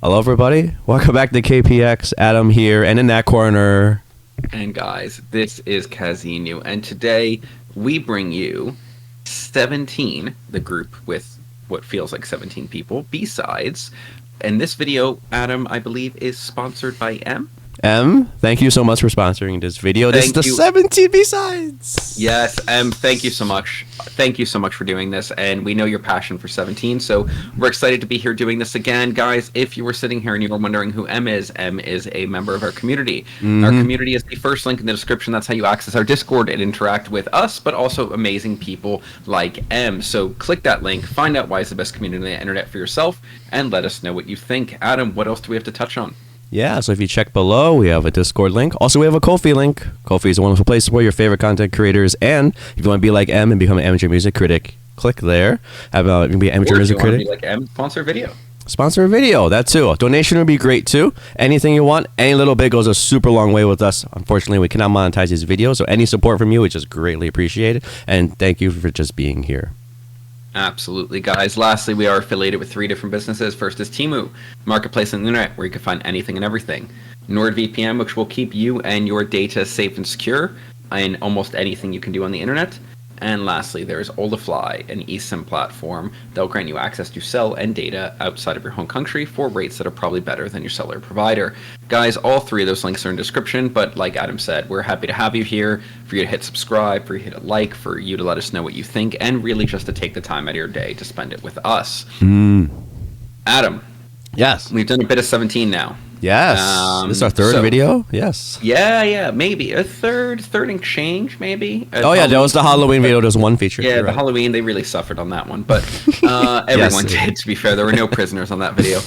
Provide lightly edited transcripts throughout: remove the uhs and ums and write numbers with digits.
Hello, everybody. Welcome back to KPX. Adam here, and in that corner. And guys, this is Kazinu, and today we bring you 17, the group with what feels like 17 people, B-sides. And this video, Adam, I believe, is sponsored by M. Thank you so much for sponsoring this video. This is the 17 B-sides. Yes, thank you so much. Thank you so much for doing this, and we know your passion for 17, so we're excited to be here doing this again. Guys, if you were sitting here and you were wondering who M is a member of our community. Mm-hmm. Our community is the first link in the description. That's how you access our Discord and interact with us, but also amazing people like M. So click that link, find out why it's the best community on the internet for yourself, and let us know what you think. Adam, what else do we have to touch on? Yeah, so if you check below, we have a Discord link. Also, we have a Ko-fi link. Ko-fi is a wonderful place to support your favorite content creators. And if you want to be like M and become an amateur music critic, click there. You can be an amateur music critic. Be like M, sponsor a video. Sponsor a video, that too. A donation would be great too. Anything you want, any little bit goes a super long way with us. Unfortunately, we cannot monetize these videos, so any support from you is just greatly appreciated. And thank you for just being here. Absolutely, guys. Lastly, we are affiliated with 3 different businesses. First is Temu, marketplace on the internet where you can find anything and everything. NordVPN, which will keep you and your data safe and secure in almost anything you can do on the internet. And lastly, there's Olafly, an eSIM platform that will grant you access to cell and data outside of your home country for rates that are probably better than your cellular provider. Guys, all 3 of those links are in the description, but like Adam said, we're happy to have you here, for you to hit subscribe, for you to hit a like, for you to let us know what you think, and really just to take the time out of your day to spend it with us. Adam. Yes. We've done a bit of 17 now. Yes. This is our third video? Yes. Yeah, maybe. A third and change, maybe. Yeah, that was the Halloween video. There's one feature. Yeah, the Halloween, they really suffered on that one. But everyone did, to be fair. There were no prisoners on that video.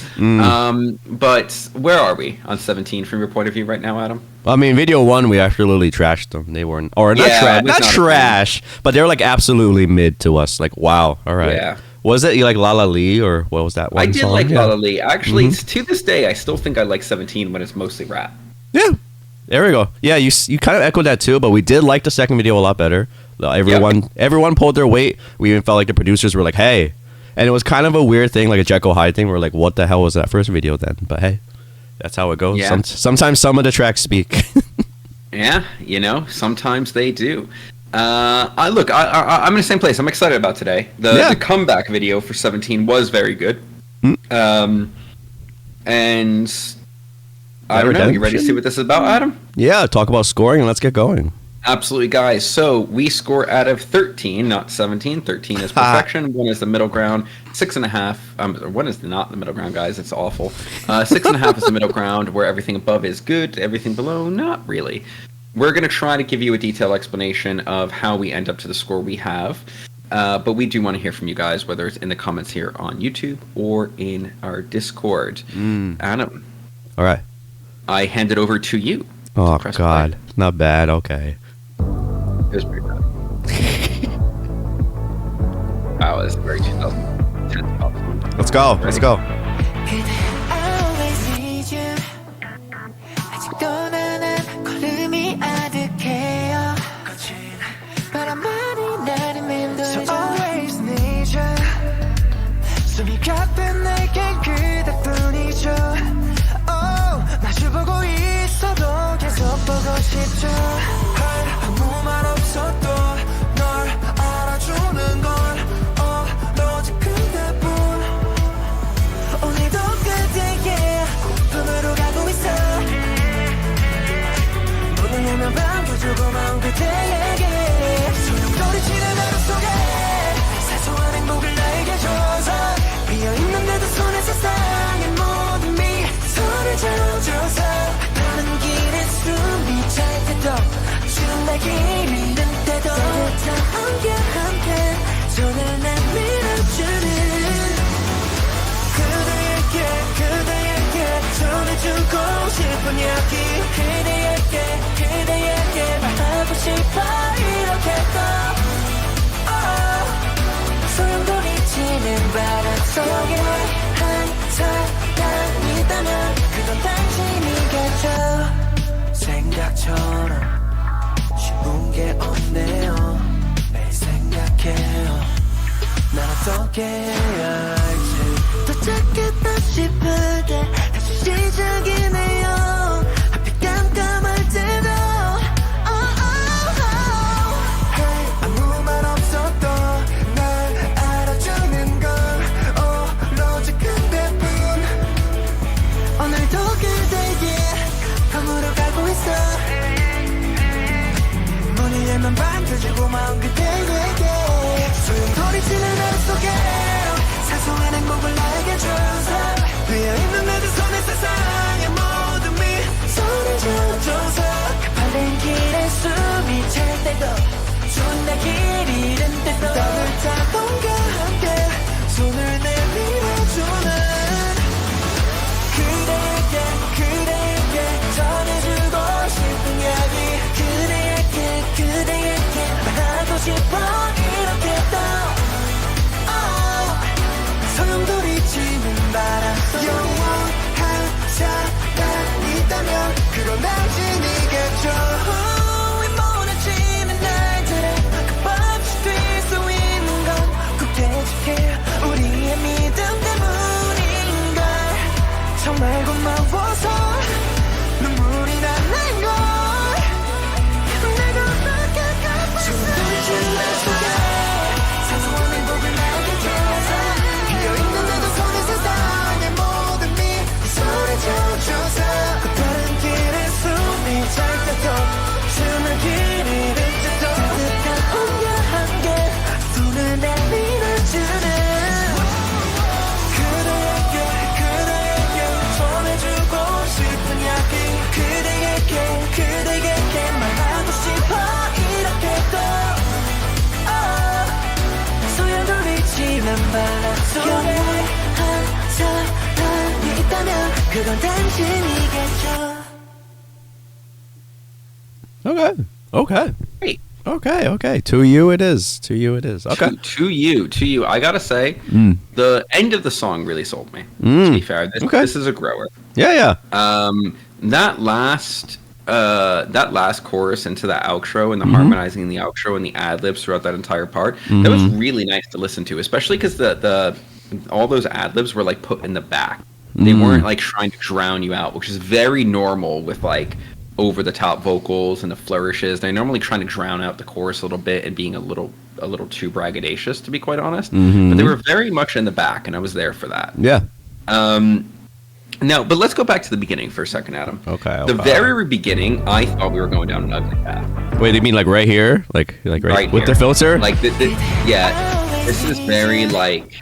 But where are we on 17 from your point of view right now, Adam? I mean, video 1, we absolutely trashed them. They weren't, or not trash, but they were like absolutely mid to us. Like, wow, all right. Yeah. Was it like La La Lee or what was that one I did song? Like La La Lee. Actually, to this day, I still think I like 17 when it's mostly rap. Yeah. There we go. Yeah, you kind of echoed that too, but we did like the second video a lot better. Everyone pulled their weight. We even felt like the producers were like, hey. And it was kind of a weird thing, like a Jekyll Hyde thing. We're like, what the hell was that first video then? But hey, that's how it goes. Yeah. Sometimes some of the tracks speak. Yeah, sometimes they do. I'm in the same place. I'm excited about today. The comeback video for 17 was very good. And I don't know. You ready to see what this is about, Adam? Yeah, talk about scoring and let's get going. Absolutely, guys. So we score out of 13, not 17. 13 is perfection. 1 is the middle ground. 6.5. 1 is not the middle ground, guys. It's awful. 6.5 is the middle ground, where everything above is good, everything below, not really. We're going to try to give you a detailed explanation of how we end up to the score we have. But we do want to hear from you guys, whether it's in the comments here on YouTube or in our Discord. Adam. All right. I hand it over to you. Oh, God. Play. Not bad. Okay. It was pretty bad. Wow, it's very 2010. Let's go. Let's go. 아무 말 없어도 널 알아주는 건 오로지 그대뿐. 오늘도 그대의 꿈으로 가고 있어. 문을 열면 반겨줘 고마운 그대에게 소용돌이치는 하루 속에 사소한 행복을 나에게 줘서 비어있는데도 손에 세상의 모든 미소를 져줘서 가는 길에 숨이 찰 때도 주말 길이 는 때도 따뜻한 온기한테 손을 내밀어주는 그대에게 전해주고 싶은 이야기 그대에게 말하고 싶어 이렇게 또 소용돌이치는 바람 속에 한 사람이다면 그건 당신이겠죠. 생각처럼 쉬운 게 없네요. 매일 생각해요. 난 어떻게 해야 할지 더 찾겠다 싶을 때 길 잃은 데도 따뜻한 함께 손을 내밀어주는 그대에게 전해주고 싶은 이야기 그대에게 말하고 싶어 이렇게 또 소용돌이치는 바람 속에 영원한 사랑이 있다면 그건 당신이겠죠 무너지는 날들에 끝없이 뛸수 있는 건 굳게 우리의 믿음 때문인걸 정말 고마워서 눈물이 나는 걸 내가 어떻게 갚을 수 있는 속에 사소한 행복을 나에게 줘서 비어있는데도 손에 세상의 모든 미소를 지어줘서 다른 길에 숨이 찰 때도 숨을 길이를 때도 따뜻한 온과 함께 손을 내밀어주는 그대에게 전해주고 싶은 이야기 그대에게 말하고 싶어 이렇게 또 소용돌이치는 바람 속에 영원한 사랑이 있다면 그건 당신이겠죠 Okay. Great. Okay. To you it is. Okay. To you. I gotta say, the end of the song really sold me. To be fair, this is a grower. Yeah. That last chorus into the outro and the harmonizing in the outro and the ad libs throughout that entire part, that was really nice to listen to, especially because the all those ad libs were like put in the back. They weren't like trying to drown you out, which is very normal with like over the top vocals and the flourishes. They're normally trying to drown out the chorus a little bit and being a little too braggadocious, to be quite honest. But they were very much in the back, and I was there for that. Yeah. Now, but let's go back to the beginning for a second, Adam. Okay. The very beginning, I thought we were going down an ugly path. Wait, you mean like right here? Like right with here. the filter? Like, yeah, this is very like,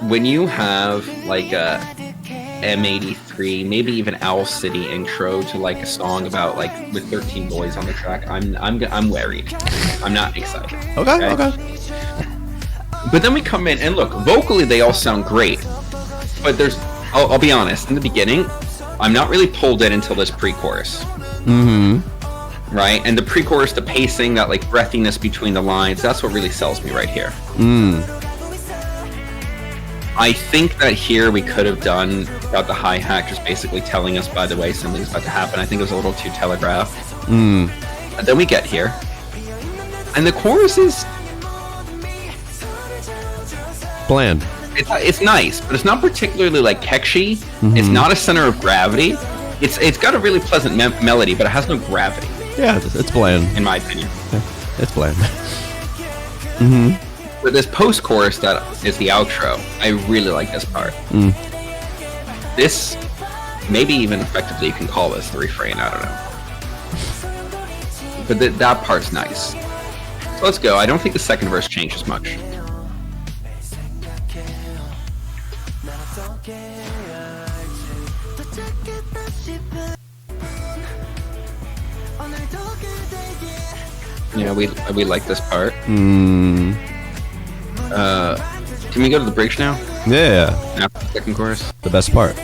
when you have like a M83, maybe even Owl City intro to like a song about like with 13 boys on the track, I'm worried. I'm not excited. Okay. But then we come in and look, vocally they all sound great, but I'll be honest, in the beginning, I'm not really pulled in until this pre-chorus. Right? And the pre-chorus, the pacing, that like breathiness between the lines, that's what really sells me right here. I think that here we could have done about the hi-hat just basically telling us, by the way, something's about to happen. I think it was a little too telegraphed. And then we get here. And the chorus is bland. It's nice, but it's not particularly like catchy. It's not a center of gravity. It's got a really pleasant melody, but it has no gravity. Yeah, it's bland. In my opinion. It's bland. But this post-chorus that is the outro, I really like this part. This, maybe even effectively you can call this the refrain, I don't know. But that part's nice. So let's go. I don't think the second verse changes much. Yeah, we like this part. Can we go to the bridge now? Yeah. After the second chorus? The best part.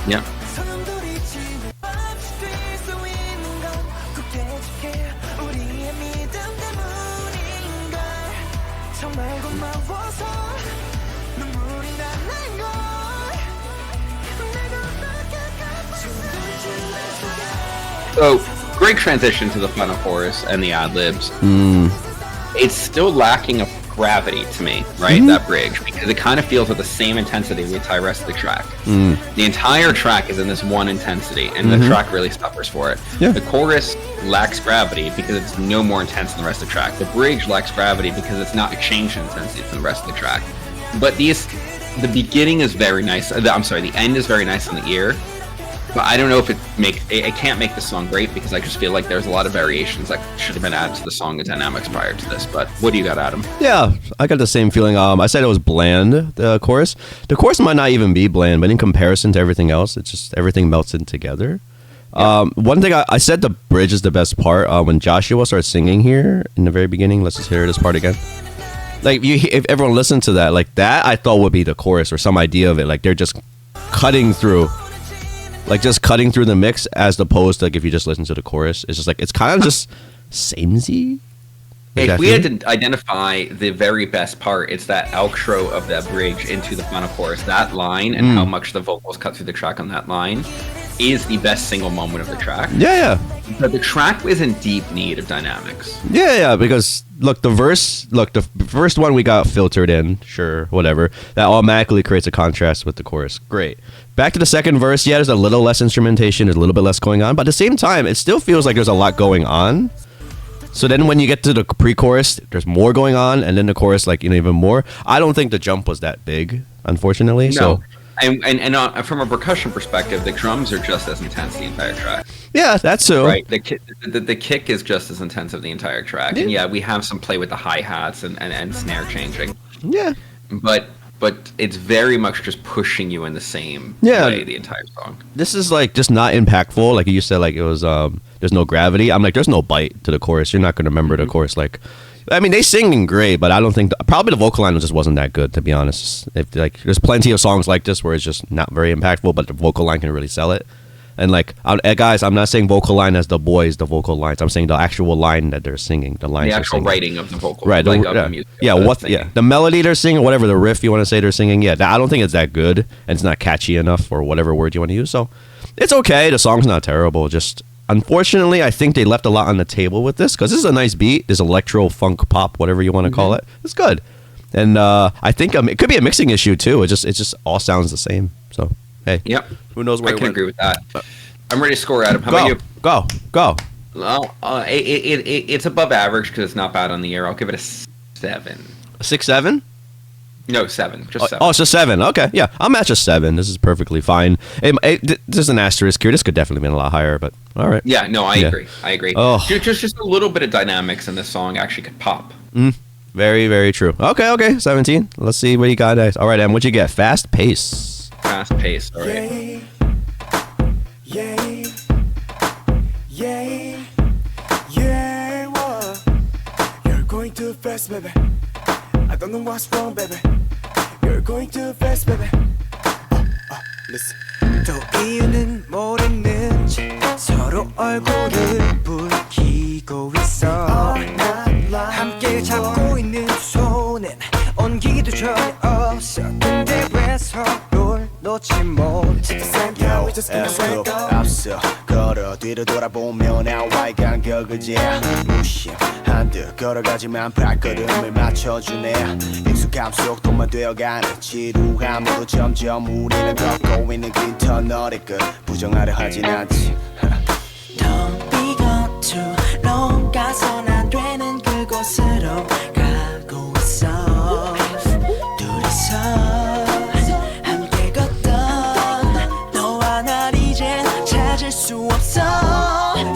Yeah. So, great transition to the final chorus and the ad-libs. It's still lacking of gravity to me, right? That bridge, because it kind of feels with the same intensity with the rest of the track. The entire track is in this one intensity, and the track really suffers for it. Yeah. The chorus lacks gravity because it's no more intense than the rest of the track. The bridge lacks gravity because it's not a change in intensity from the rest of the track. But the beginning is very nice. The end is very nice on the ear. But I don't know if it can't make the song great because I just feel like there's a lot of variations that should have been added to the song and dynamics prior to this. But what do you got, Adam? Yeah, I got the same feeling. I said it was bland, the chorus. The chorus might not even be bland, but in comparison to everything else, it's just everything melts in together. One thing I said the bridge is the best part. When Joshua starts singing here in the very beginning, let's just hear this part again. Like if everyone listened to that, like that, I thought would be the chorus or some idea of it. Like they're just cutting through the mix, as opposed to like if you just listen to the chorus, it's just like it's kind of just samey. If we had to identify the very best part, it's that outro of that bridge into the final chorus. That line and how much the vocals cut through the track on that line is the best single moment of the track. Yeah. But the track was in deep need of dynamics. Yeah, because the first one we got filtered in, sure, whatever. That automatically creates a contrast with the chorus. Great. Back to the second verse, yeah, there's a little less instrumentation, there's a little bit less going on, but at the same time, it still feels like there's a lot going on. So then when you get to the pre-chorus, there's more going on, and then the chorus, like, even more. I don't think the jump was that big, unfortunately. No. So. And from a percussion perspective, the drums are just as intense the entire track. Yeah, that's so. Right. The kick is just as intense of the entire track. Yeah. And yeah, we have some play with the hi-hats and snare changing. Yeah. But it's very much just pushing you in the same way the entire song. This is like just not impactful. Like you said, like it was there's no gravity. I'm like, there's no bite to the chorus. You're not going to remember the chorus. Like, I mean, they singing great, but I don't think probably the vocal line just wasn't that good, to be honest. If like there's plenty of songs like this where it's just not very impactful, but the vocal line can really sell it. And like, guys, I'm not saying vocal line as the boys, the vocal lines. I'm saying the actual line that they're singing, the lines. The actual writing of the vocal, right? The music. The melody they're singing, whatever the riff you want to say they're singing. Yeah, I don't think it's that good, and it's not catchy enough, or whatever word you want to use. So, it's okay. The song's not terrible. Just unfortunately, I think they left a lot on the table with this, because this is a nice beat. This electro, funk, pop, whatever you want to call it. It's good, and I think it could be a mixing issue too. It just all sounds the same. So. Hey, yep. Who knows where I can agree with that. I'm ready to score, Adam. How about you? Go. Well, it's above average because it's not bad on the air. I'll give it a 7. A 6-7? No, 7. Just 7. Oh, it's a 7. Okay, yeah, I'll match a 7. This is perfectly fine. There's an asterisk here. This could definitely be a lot higher, but all right. Yeah, no, I agree. Oh. Just a little bit of dynamics in this song actually could pop. Very, very true. Okay, 17. Let's see what you got next. All right, Em, what'd you get? Fast pace. Fast pace. All right. Yeah. You're going too fast, baby. I don't know what's wrong, baby. You're going too fast, baby. Listen. 또 이유는 모르는 채 서로 얼굴을 붉히고 있어. 함께 잡고 있는 손엔 온기도 전혀 없어. 근데 왜 서로를 놓지 못해? Yo, Scoop, 앞서 걸어 뒤로 돌아보며 나와의 간격을 재 무심한 듯 걸어가지만 발걸음을 맞춰주네. 익숙함 속 도만 되어가는 지루함으로 점점 우리는 걷고 있는 긴 터널의 끝 부정하려 하진 않지. Don't be gone too long. 가선 안 되는 그곳으로 가고 있어. 둘이서 함께 걷던 너와 날 이젠 찾을 수 없어.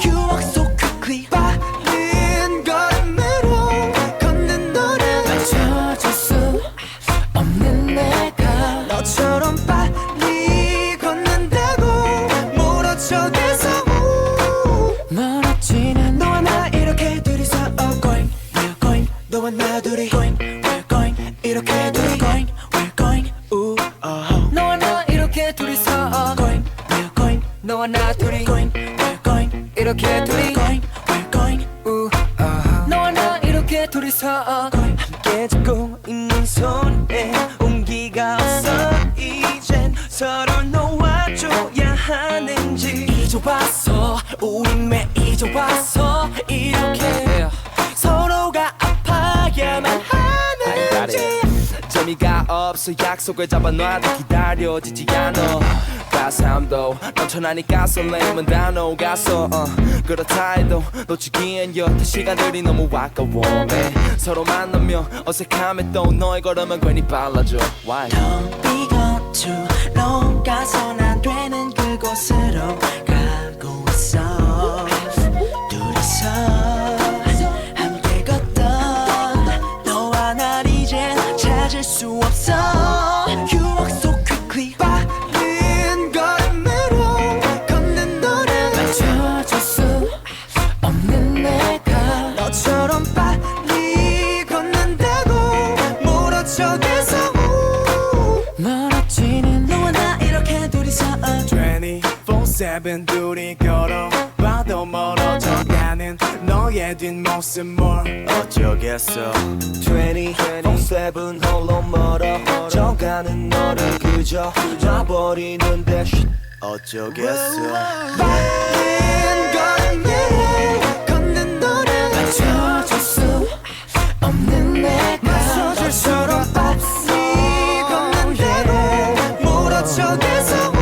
유혹 속 quickly 빠른 걸음으로 걷는 너를 맞춰줄 수 없는 내가 너처럼 빨리 걷는다고 멀어져대서 멀어지는 너와 나 이렇게 둘이서 going we're going 너와 나 둘이 going we're going 이렇게 둘이 going we're going 너와 나 이렇게 둘이서 going we're going 너와 나 둘이 going we're going 이렇게 둘이 going we're going 너와 나 이렇게 둘이서 going 함께 잡고 있는 손에 온기가 없어. 이젠 서로 놓아줘야 하는지 잊어봤어. 우린 왜 잊어봤어. 이렇게 서로가 아파야만 하는지 재미가 없어. 약속을 잡아놔도 기다려지지 않아. 따스함도 넘쳐나니까 설렘은 다 녹았어. 그렇다 해도 놓치기엔 여태 시간들이 너무 아까워. 서로 만나면 어색함에 또 너의 걸음은 괜히 빨라져. Why? Don't be gone too long. 가선 안 되는 그곳으로 가고 있어. 둘이서 함께 걷던 너와 날 이젠 찾을 수 없어. 유혹 속 quickly 빠른 걸음으로 걷는 너를 7 둘이 걸어봐도 멀어져가는 너의 뒷모습 뭘 어쩌겠어 24/7 홀로 멀어져가는 너를 그저 놔버리는데 어쩌겠어 빨리 걷는 너를 맞춰줄 수 없는 내가 맞춰줄수록 빨리 걷는 대로 멀어져 계속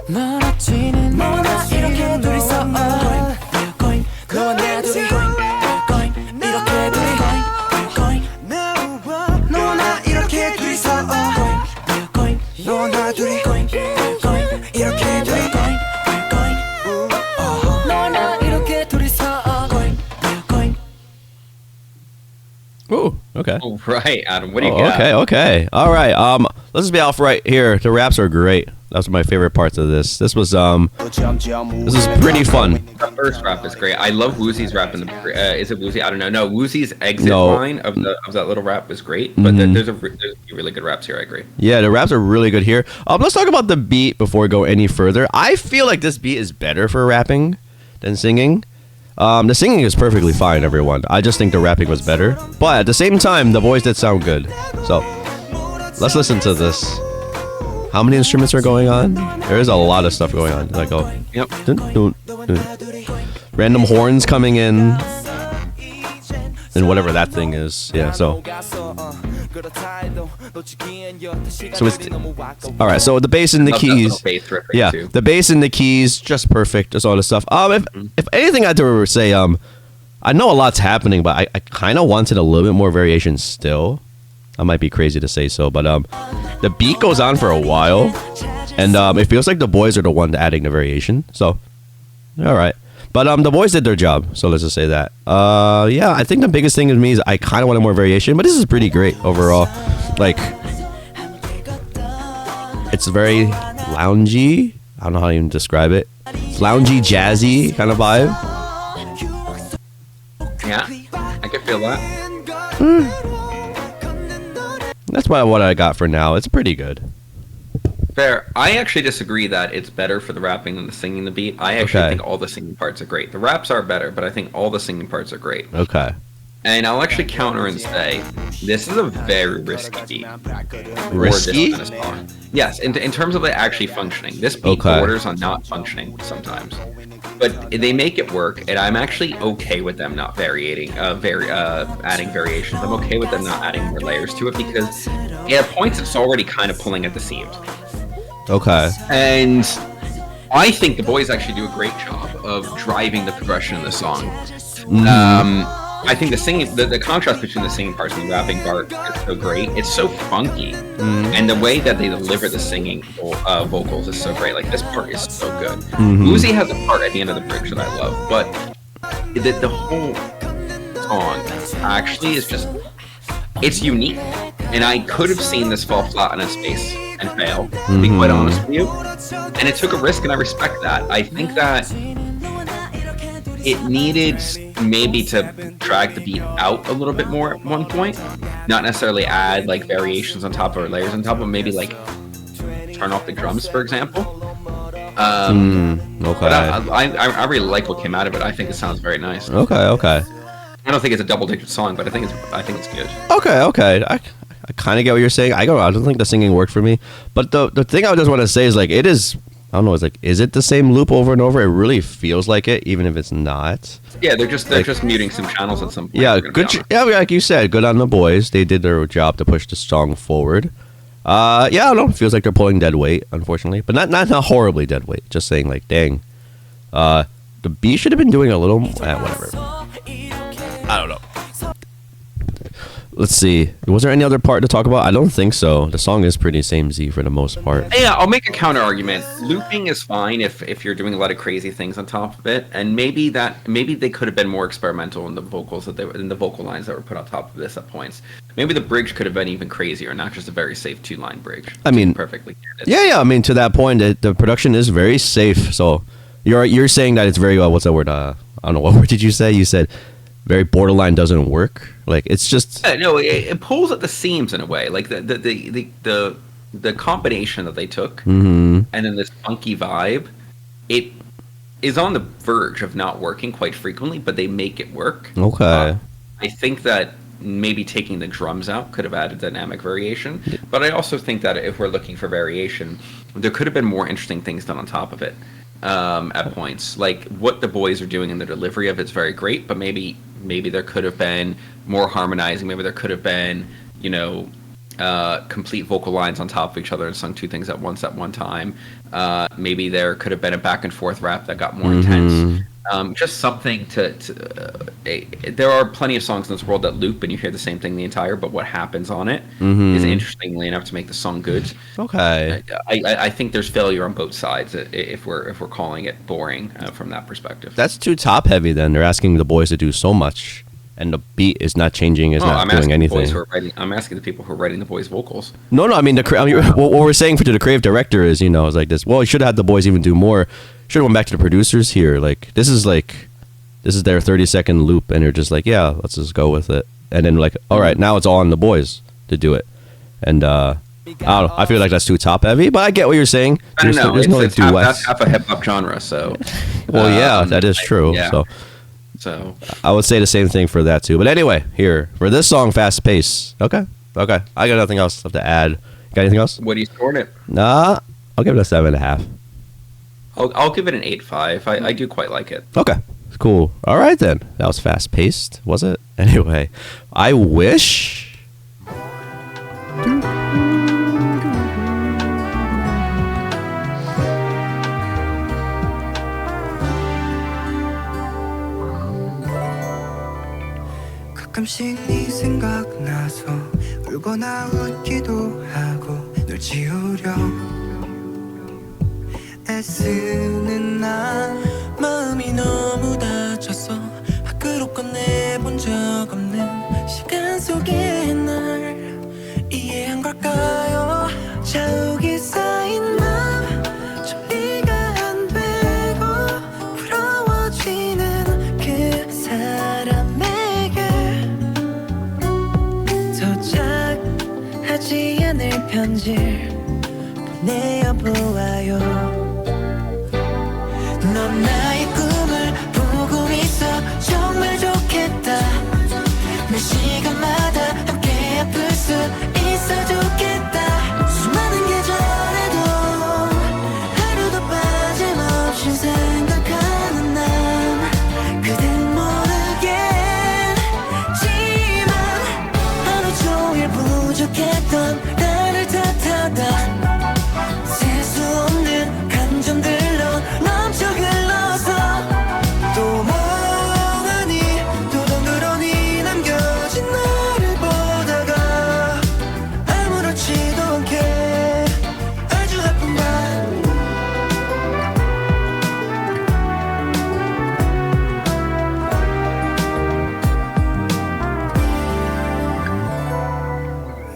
멀어지는 너나 이렇게 둘이서 너와 나 둘이 이렇게 둘이 너나 이렇게 둘이서 너와 나 둘이 이렇게 둘이 너와 나 이렇게 둘이서 Ooh, okay. All right, Adam. What do you Oh, got? okay. All right. Let's just be off right here. The raps are great. That's my favorite parts of this. This was pretty fun. The first rap is great. I love Woozy's rap in the. Is it Woozy? I don't know. No, Woozy's exit No. line of that little rap was great. But there's really good raps here. I agree. Yeah, the raps are really good here. Let's talk about the beat before we go any further. I feel like this beat is better for rapping than singing. The singing is perfectly fine, everyone. I just think the rapping was better. But at the same time, the boys did sound good. So, let's listen to this. How many instruments are going on? There is a lot of stuff going on. Like, oh, Yep. dun, dun, dun. Random horns coming in. And whatever that thing is. Yeah, so it's all right. So the bass and the Love that keys, little bass riff yeah, too. the bass and the keys, just perfect. Just all this stuff. If anything, I had to say, I know a lot's happening, but I kind of wanted a little bit more variation still. I might be crazy to say so, but the beat goes on for a while, and it feels like the boys are the one adding the variation. So, all right. But the boys did their job, so let's just say that. Yeah, I think the biggest thing with me is I kind of wanted more variation, but this is pretty great overall. Like, it's very loungy. I don't know how to even describe it. It's loungy, jazzy kind of vibe. Yeah, I can feel that. That's what I got for now. It's pretty good. Fair. I actually disagree that it's better for the rapping than the singing the beat. I actually think all the singing parts are great. The raps are better, but I think all the singing parts are great. Okay. And I'll actually counter and say this is a very risky beat. Risky? For this kind of song. Yes, in terms of it actually functioning. This beat borders on not functioning sometimes. But they make it work, and I'm actually okay with them not adding variations. I'm okay with them not adding more layers to it because at points it's already kind of pulling at the seams. Okay. And I think the boys actually do a great job of driving the progression of the song. I think the singing, the contrast between the singing parts and the rapping part is so great. It's so funky, and the way that they deliver the singing vocals is so great. Like this part is so good. Uzi has a part at the end of the bridge that I love, but the whole song actually is just it's unique. And I could have seen this fall flat on its face and fail, to be quite honest with you. And it took a risk, and I respect that. I think that it needed maybe to drag the beat out a little bit more at one point. Not necessarily add like variations on top or layers on top, but maybe like turn off the drums, for example. Okay. But I really like what came out of it. I think it sounds very nice. Okay. I don't think it's a double-digit song, but I think it's good. Okay. I kind of get what you're saying. I don't think the singing worked for me. But the thing I just want to say is like it is. I don't know. It's like, is it the same loop over and over? It really feels like it, even if it's not. Yeah, they're just muting some channels at some point. Yeah, good. Yeah, like you said, good on the boys. They did their job to push the song forward. Yeah, I don't know. It feels like they're pulling dead weight, unfortunately, but not horribly dead weight. Just saying, like, dang, the B should have been doing a little. Whatever. I don't know. Let's see. Was there any other part to talk about? I don't think so. The song is pretty samey for the most part. Yeah, I'll make a counter argument. Looping is fine if you're doing a lot of crazy things on top of it, and maybe they could have been more experimental in the vocals in the vocal lines that were put on top of this at points. Maybe the bridge could have been even crazier, not just a very safe 2-line bridge. I mean, perfectly candid. Yeah. I mean, to that point, the production is very safe. So you're saying that it's very what's that word? I don't know, what word did you say? You said very borderline doesn't work. Like it's just no, it pulls at the seams in a way. Like the combination that they took, and then this funky vibe it is on the verge of not working quite frequently, but they make it work. Okay. I think that maybe taking the drums out could have added dynamic variation, but I also think that if we're looking for variation, there could have been more interesting things done on top of it at points. Like what the boys are doing in the delivery of it's very great, but maybe there could have been more harmonizing. Maybe there could have been, complete vocal lines on top of each other and sung two things at once at one time. Maybe there could have been a back and forth rap that got more intense. Just something there are plenty of songs in this world that loop and you hear the same thing the entire, but what happens on it is interestingly enough to make the song good. Okay. I think there's failure on both sides if we're calling it boring from that perspective. That's too top heavy then. They're asking the boys to do so much and the beat is not changing, not doing anything. I'm asking the people who are writing the boys' vocals. No, I mean, what we're saying to the creative director is, is like this. Well, you should have had the boys even do more. Should have went back to the producers here. Like this is their 30-second loop, and they're just like, yeah, let's just go with it. And then like, all right, now it's all on the boys to do it. And I don't know. I feel like that's too top heavy, but I get what you're saying. There's that's half a hip hop genre. So, well, yeah, that is true. Yeah. So I would say the same thing for that too. But anyway, here for this song, Fast Pace. Okay. I got nothing else left to add. Got anything else? What do you score it? Nah, I'll give it a 7.5. I'll give it an 8.5. I do quite like it. Okay, cool. All right then. That was fast paced, was it? Anyway, I wish. 가끔씩 네 생각나서 울거나 웃기도 하고 널 지우려 애쓰는 난 마음이 너무 다쳐서 밖으로 꺼내본 적 없는 시간 속에 날 이해한 걸까요? 자욱이 쌓인 맘 정리가 안 되고 부러워지는 그 사람에게 도착하지 않을 편지를 보내어보아요. 넌 나의 꿈을 보고 있어 정말 좋겠다. 몇 시간마다 함께 아플 수 있어 좋겠다. 수많은 계절에도 하루도 빠짐없이 생각하는 난 그댄 모르겠지만 하루 종일 부족했던 나를 탓하다 셀 수 없는 감정들로 넘쳐 흘러서 또 멍하니 또 덩그러니 남겨진 나를 보다가 아무렇지도 않게 아주 아픈 밤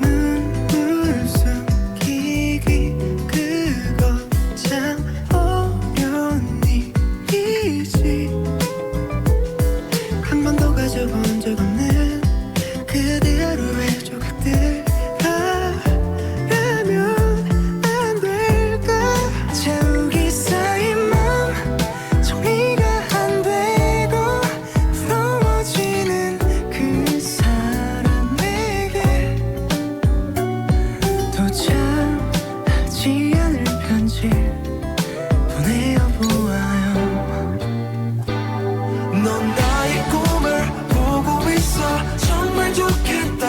눈물 삼키기 그거 참 어려운 일이지. 한 번도 가져본 적 없는 그대 하루의 조각들이라면 안 될까. 자욱이 쌓인 맘 정리가 안 되고 부러워지는 그 사람에게 도착하지 않을 편지 보내어보아요. 넌 나의 꿈을 보고 있어 정말 좋겠다.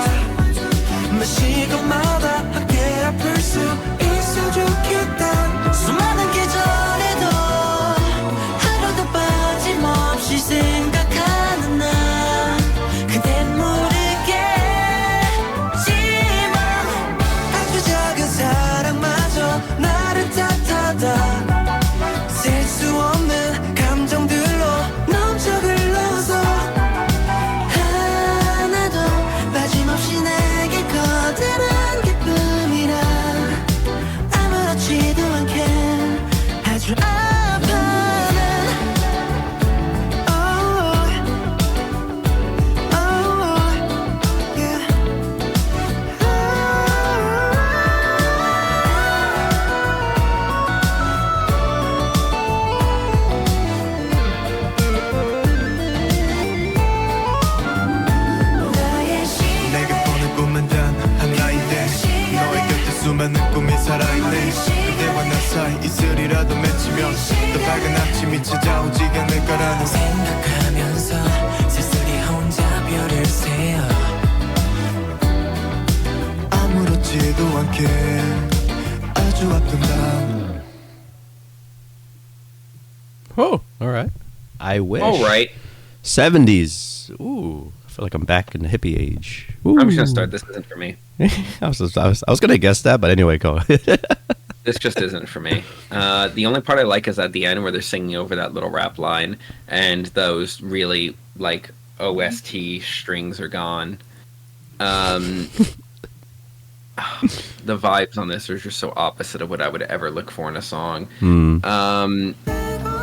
몇 시간마다 함께 아플 수 있어 좋겠다. 수많은 계절에도 하루도 빠짐없이 생각하는 난 그댄 모르겠지만 아주 작은 사랑마저 나를 탓하다 셀 수 없는 감정들로 넘쳐 흘러서 하나도 빠짐없이 내게 거대한 기쁨이라 아무렇지도 않게 아주 아파하는 yeah. 눈이라도 맺히면 또 밝은 아침이 찾아오지 않을 거라는 생각하면서 쓸쓸히 혼자 별을 세워 아무렇지도 않게 아주 아픈 밤 Oh, all right. I wish. All right. 70s. Ooh, I feel like I'm back in the hippie age. Ooh. I'm just gonna start. This isn't for me. I was gonna guess that, but anyway, go. This just isn't for me. The only part I like is at the end where they're singing over that little rap line, and those really like OST strings are gone. The vibes on this are just so opposite of what I would ever look for in a song.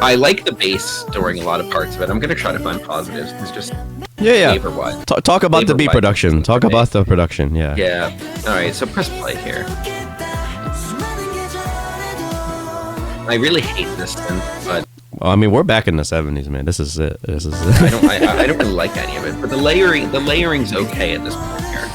I like the bass during a lot of parts of it. I'm gonna try to find positives. It's just flavor-wise. Talk about the beat production. Talk about the production. Yeah. Yeah. All right. So press play here. I really hate this synth, but Well, I mean, we're back in the 70s, man. This is it. This is it. I don't really like any of it. But the layering's okay at this point here.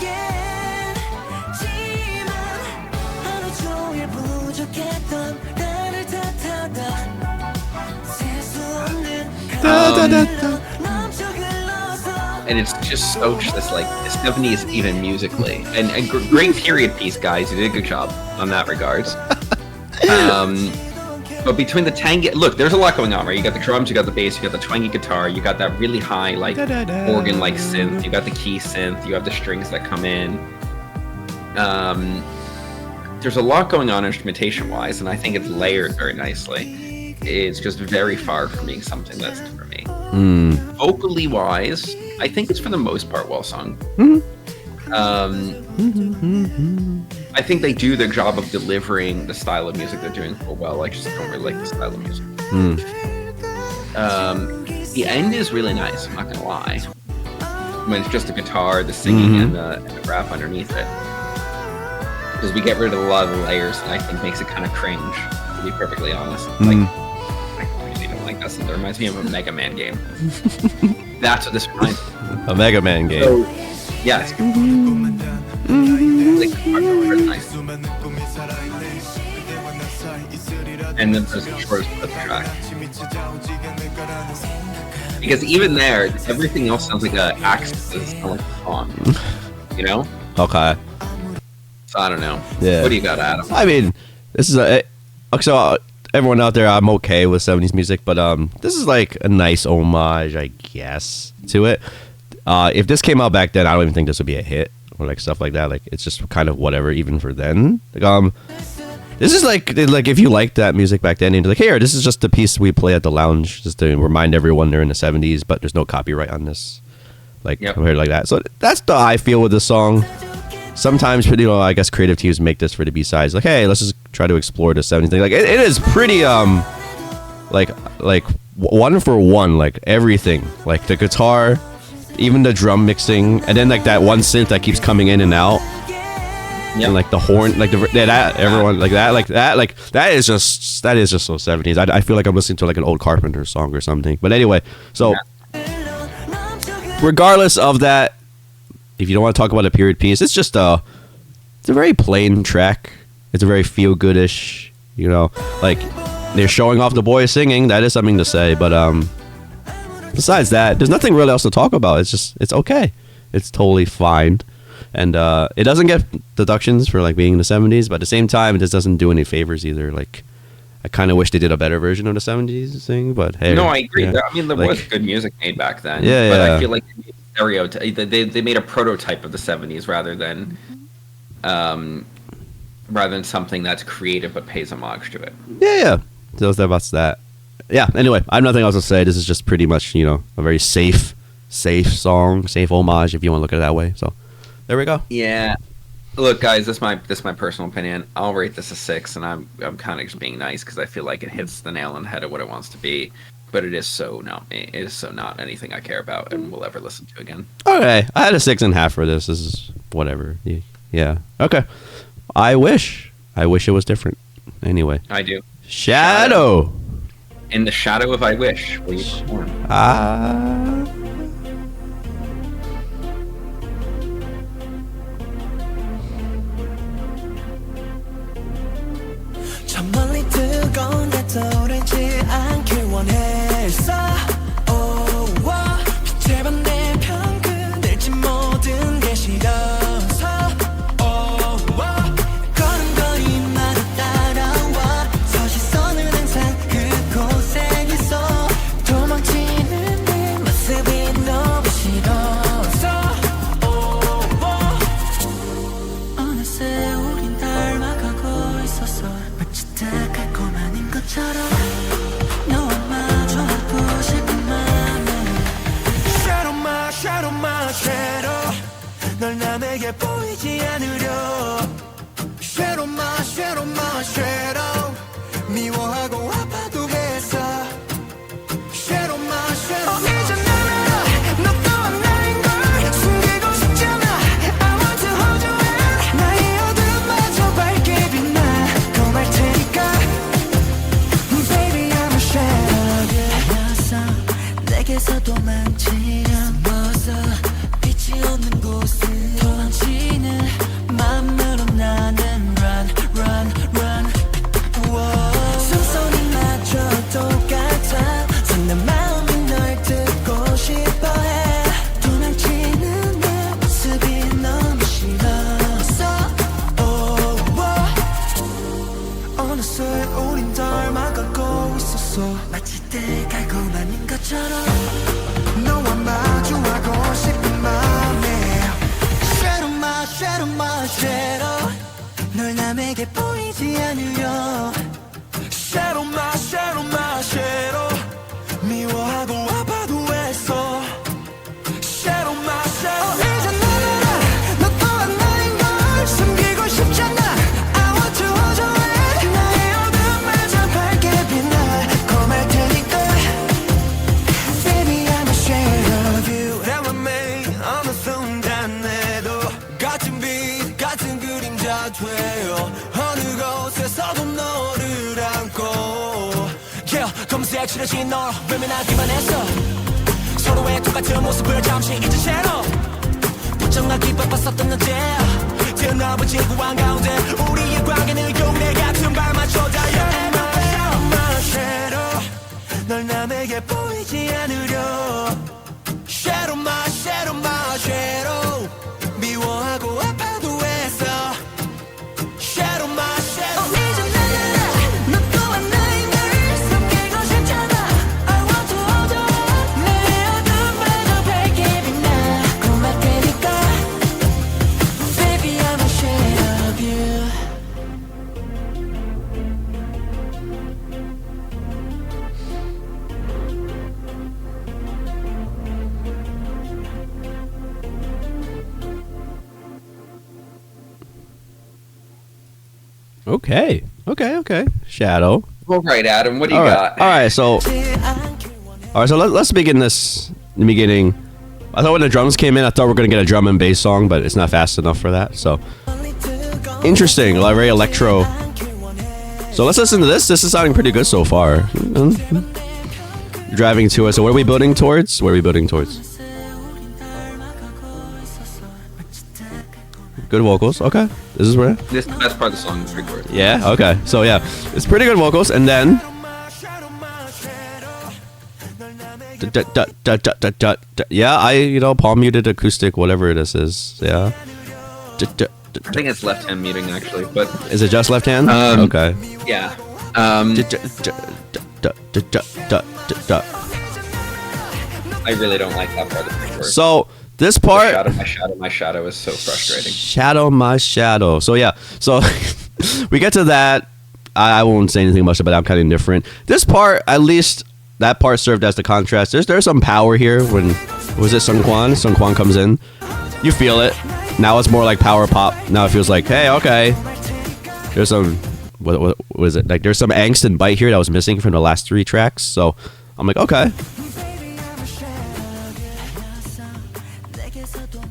And it's just so this like 70s even musically, and great period piece, guys. You did a good job on that regards. But between the tangy, look, there's a lot going on, right? You got the drums, you got the bass, you got the twangy guitar, you got that really high like organ-like synth, you got the key synth, you have the strings that come in. There's a lot going on instrumentation-wise, and I think it's layered very nicely. It's just very far from being something that's for me. Vocally wise, I think it's for the most part well sung. I think they do their job of delivering the style of music they're doing for well. I just don't really like the style of music. The end is really nice, I'm not gonna lie. When it's just the guitar, the singing, and the rap underneath it. Because we get rid of a lot of the layers, and I think makes it kind of cringe, to be perfectly honest. Like, I really don't like that. It reminds me of a Mega Man game. That's what this reminds me of. A Mega Man game. So, yes. Like, nice. And then there's the shortest part of the track. Because even there, everything else sounds like an access like a song. You know? Okay. So I don't know. Yeah. What do you got, Adam? I mean, this is so everyone out there, I'm okay with 70s music, but this is like a nice homage, I guess, to it. If this came out back then, I don't even think this would be a hit or like stuff like that. Like it's just kind of whatever, even for then. Like, this is like if you liked that music back then, and you're like, here, this is just the piece we play at the lounge, just to remind everyone they're in the 70s, but there's no copyright on this, like compared like that. So that's the I feel with the song. Sometimes, you know, I guess creative teams make this for the B-sides. Like, hey, let's just try to explore the 70s thing. Like, it is pretty, like one for one, like everything, like the guitar, even the drum mixing, and then like that one synth that keeps coming in and out, and like the horn, like everyone like that is just so 70s. I feel like I'm listening to like an old Carpenter song or something. But anyway, so regardless of that. If you don't want to talk about a period piece, it's just it's a very plain track. It's a very feel goodish, you know, like they're showing off the boys singing. That is something to say, but besides that, there's nothing really else to talk about. It's okay. It's totally fine, and it doesn't get deductions for like being in the 70s, but at the same time, it just doesn't do any favors either. Like I kind of wish they did a better version of the 70s thing, but hey. No, I agree. Yeah. I mean, there was good music made back then. Yeah, but yeah. I feel like they made a prototype of the 70s rather than something that's creative but pays homage to it. Yeah. So that's that. Yeah. Anyway, I have nothing else to say. This is just pretty much, you know, a very safe song, safe homage if you want to look at it that way. So there we go. Yeah. Look, guys, this is my personal opinion. I'll rate this a 6, and I'm kind of just being nice because I feel like it hits the nail on the head of what it wants to be. But it is so not anything I care about and will ever listen to again. Okay, I had a 6.5 for this. This is whatever. Yeah. Okay. I wish it was different. Anyway. I do. Shadow. In the shadow of I wish. Were you born? 저 멀리 뜨거운 내 것처럼 너와 마주하고 싶은 맘에 Shadow my shadow my shadow 널 남에게 보이지 않으려 Shadow my shadow my shadow 미워하고 아파도 했어 Shadow my shadow 이제 날 알아 너 또한 나인 걸 숨기고 싶잖아 I want to hold you in 나의 어둠마저 밝게 빛나 고말 테니까 Baby I'm a shadow 알았어 내게서 도망치려 벗어 빛이 없는 곳을 도망치는 맘으로 나는 run run run 숨소리마저 똑같아 내 마음이 널 듣고 싶어해 도망치는 내 모습이 너무 싫었어 어느새 우린 닮아가고 있었어 마치 때가 고만인 것처럼 너와 마주하고 싶은 맘에 Shadow my shadow my shadow 널 남에게 보이지 않으려 Shadow my shadow my shadow 미워하고 아파도 했어 Shadow my shadow 이제 날 알아 너 또한 나인 걸 숨기고 싶잖아 I want to hold you in 나의 어둠마저 밝게 빛나 고말 테니까 Baby I'm a shadow of you 대화매 어느 순간 내도 같은 빛 같은 그림자 되어 어느 곳에서도 너를 안고 검색 칠해진 널 외면하기만 했어 서로의 똑같은 모습을 잠시 잊은 채로 부정하기 바빴었던 낮에 드러나본 지구 한가운데 우리의 관계는 용례 같은 발맞춰 달려 My shadow 널 남에게 보이지 않으려 Shadow my shadow my shadow 미워하고 아파도 했어 Shadow my shadow 이제 날 알아 너 또한 나인 걸 숨기고 싶잖아 I want to hold you 내 어둠마저 밝게 빛나 고말 테니까 Baby I'm a shadow of you Okay. Shadow. All right, Adam, what do you All got? right. So let's begin this. In the beginning, I thought when the drums came in, I thought we were gonna get a drum and bass song, but it's not fast enough for that. So interesting, like very electro. So let's listen to this. This is sounding pretty good so far. Driving to it. So what are we building towards? Good vocals. Okay. This is where. This is the best part of the song. It's pretty good. Yeah. Okay. So yeah, it's pretty good vocals, and then. Yeah, I palm muted acoustic, whatever this is. Yeah. I think it's left hand muting actually, but Is it just left hand? Okay. yeah. I really don't like that part of the chorus. So this part. My shadow is so frustrating. Shadow my shadow. So yeah. So we get to that. I won't say anything much about it. I'm kind of indifferent. This part, at least that part served as the contrast. There's some power here when was it Sung Kwan? Sung Kwan comes in. You feel it. Now it's more like power pop. Now it feels like, hey, okay. There's some what is it? Like there's some angst and bite here that was missing from the last 3 tracks. So I'm like, okay.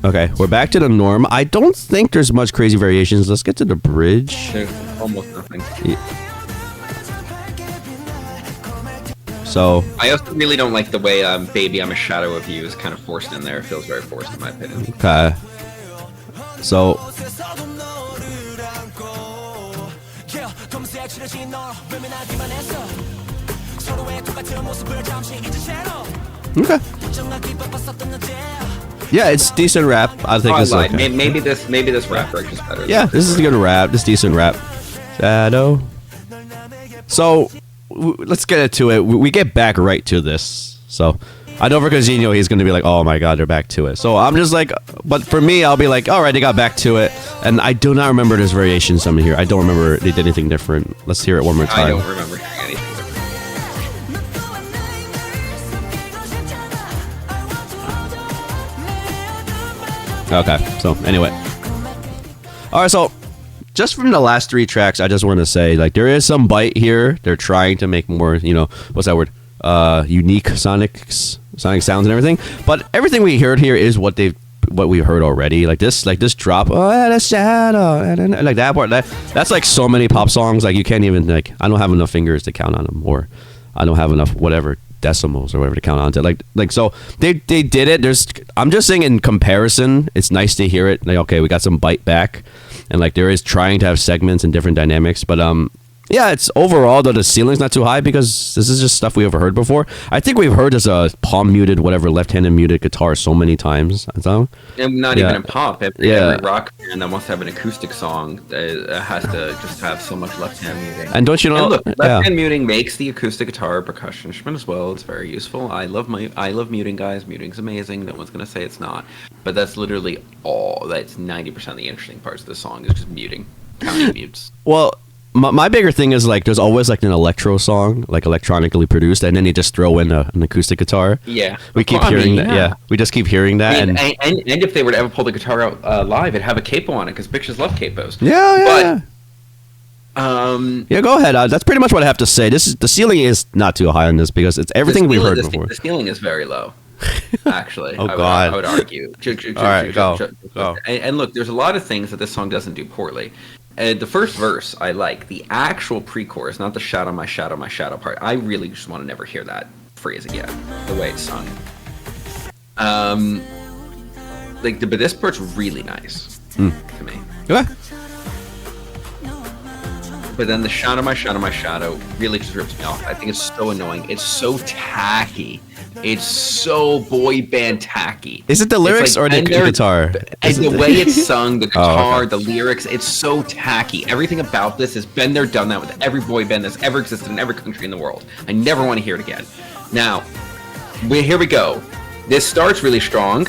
Okay, we're back to the norm. I don't think there's much crazy variations. Let's get to the bridge. There's almost nothing. So I also really don't like the way "Baby, I'm a Shadow of You" is kind of forced in there. It feels very forced in my opinion. okay. So okay. Yeah, it's decent rap. I think it's like okay. maybe this rap version is better. Yeah, this is a good rap. This is decent rap. Shadow. So let's get into it. We get back right to this. So I know for Gazino, he's going to be like, oh my God, they're back to it. So I'm just like, but for me, I'll be like, all right, they got back to it. And I do not remember there's variations some here. I don't remember they did anything different. Let's hear it one more time. I don't remember hearing anything Okay. So anyway, all right. So just from the last 3 tracks, I just want to say like there is some bite here. They're trying to make more, what's that word? Unique sonic sounds and everything. But everything we heard here is what we heard already. Like this drop. Oh, at a shadow, and like that part. That's like so many pop songs. Like you can't even like. I don't have enough fingers to count on them, or I don't have enough whatever decimals or whatever to count on to. Like so they did it. I'm just saying in comparison, it's nice to hear it. Like okay, we got some bite back, and like there is trying to have segments and different dynamics, but yeah, it's overall though the ceiling's not too high because this is just stuff we ever heard before. I think we've heard as a palm muted, whatever, left-handed muted guitar so many times. So and not even in pop. Every rock band that wants to have an acoustic song has to just have so much left-hand muting. And don't you know? And look, left-hand muting makes the acoustic guitar a percussion instrument as well. It's very useful. I love muting, guys. Muting's amazing. No one's gonna say it's not. But that's literally all. That's 90% of the interesting parts of the song is just muting, counting mutes. Well. My bigger thing is like there's always like an electro song like electronically produced and then you just throw in an acoustic guitar. Yeah, we keep hearing that. Yeah, we just keep hearing that. And if they were to ever pull the guitar out live, it'd have a capo on it because bitches love capos. Yeah. Yeah, go ahead. That's pretty much what I have to say. The ceiling is not too high on this because it's everything we've heard before. The ceiling is very low. Actually, God, I would argue. All right, go. And look, there's a lot of things that this song doesn't do poorly. The first verse I like. The actual pre-chorus, not the shadow, my shadow part. I really just want to never hear that phrase again. The way it's sung. But this part's really nice to me. Okay. But then the shadow, my shadow really just rips me off. I think it's so annoying. It's so tacky. It's so boy band tacky. Is it the lyrics or the guitar? And the way it's sung, the guitar, the lyrics, it's so tacky. Everything about this has been there, done that with every boy band that's ever existed in every country in the world. I never want to hear it again. Now, here we go. This starts really strong.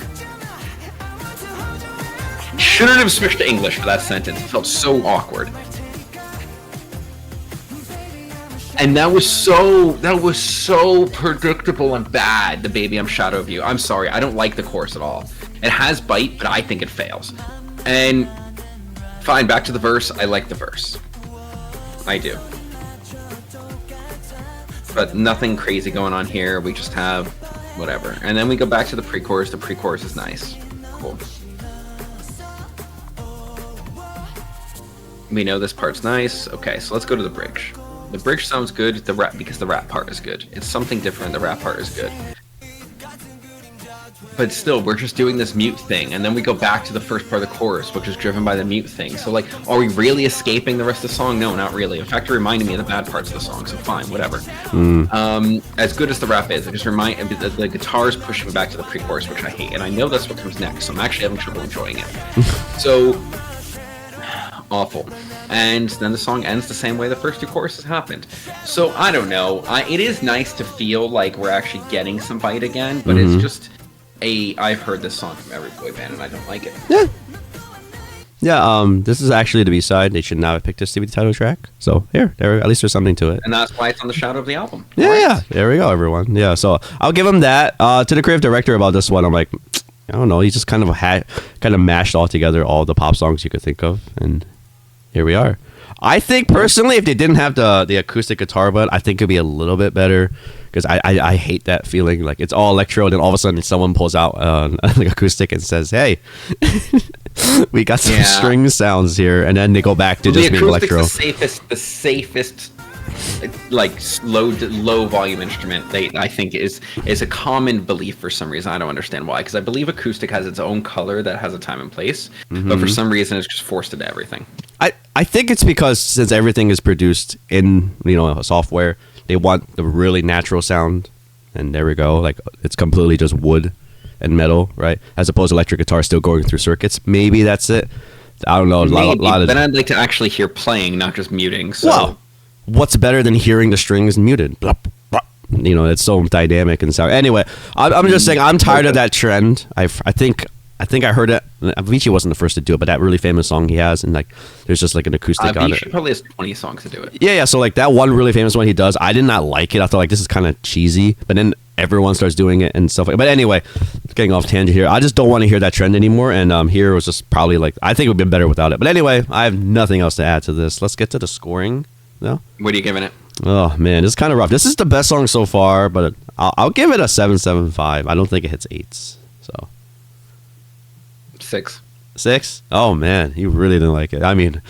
Shouldn't have switched to English for that sentence. It felt so awkward. And that was so predictable and bad, the Baby I'm Shadow of You. I'm sorry, I don't like the chorus at all. It has bite, but I think it fails. And fine, back to the verse. I like the verse. I do. But nothing crazy going on here. We just have whatever. And then we go back to the pre-chorus. The pre-chorus is nice. Cool. We know this part's nice. Okay, so let's go to the bridge. The bridge sounds good, because the rap part is good. It's something different, the rap part is good. But still, we're just doing this mute thing, and then we go back to the first part of the chorus, which is driven by the mute thing. So, like, are we really escaping the rest of the song? No, not really. In fact, it reminded me of the bad parts of the song, so fine, whatever. As good as the rap is, it just the guitar is pushing me back to the pre-chorus, which I hate, and I know that's what comes next, so I'm actually having trouble enjoying it. So, awful. And then the song ends the same way the first 2 choruses happened. So, I don't know. It is nice to feel like we're actually getting some bite again, but it's just I've heard this song from every boy band, and I don't like it. Yeah, this is actually the B-side. They should not have picked this to be the title track. So, there, at least there's something to it. And that's why it's on the shadow of the album. Yeah, right? Yeah. There we go, everyone. Yeah, so I'll give him that. To the creative director about this one, I'm like, I don't know. He just kind of mashed all together all the pop songs you could think of, and here we are. I think personally, if they didn't have the acoustic guitar, but I think it'd be a little bit better because I hate that feeling. Like it's all electro, and then all of a sudden someone pulls out like acoustic and says, "Hey, we got some string sounds here," and then they go back to just being electro. The safest. Like low volume instrument I think is a common belief for some reason. I don't understand why, because I believe acoustic has its own color that has a time and place, but for some reason it's just forced into everything. I think it's because since everything is produced in software, they want the really natural sound, and there we go. Like it's completely just wood and metal, right? As opposed to electric guitar still going through circuits. Maybe that's it. I don't know. Then I'd like to actually hear playing, not just muting. So. Well, what's better than hearing the strings muted? It's so dynamic and sound. Anyway, I'm just saying I'm tired of that trend. I think I heard it. Avicii wasn't the first to do it, but that really famous song he has, and like there's just like an acoustic on it. Avicii probably has 20 songs to do it. Yeah. So like that one really famous one he does, I did not like it. I thought like this is kind of cheesy, but then everyone starts doing it and stuff like. But anyway, getting off tangent here. I just don't want to hear that trend anymore. And here was just probably like I think it would be better without it. But anyway, I have nothing else to add to this. Let's get to the scoring. No. What are you giving it? Oh man, this is kind of rough. This is the best song so far, but I'll give it a 7.75. I don't think it hits 8s. So 6. 6? Oh man, you really didn't like it. I mean,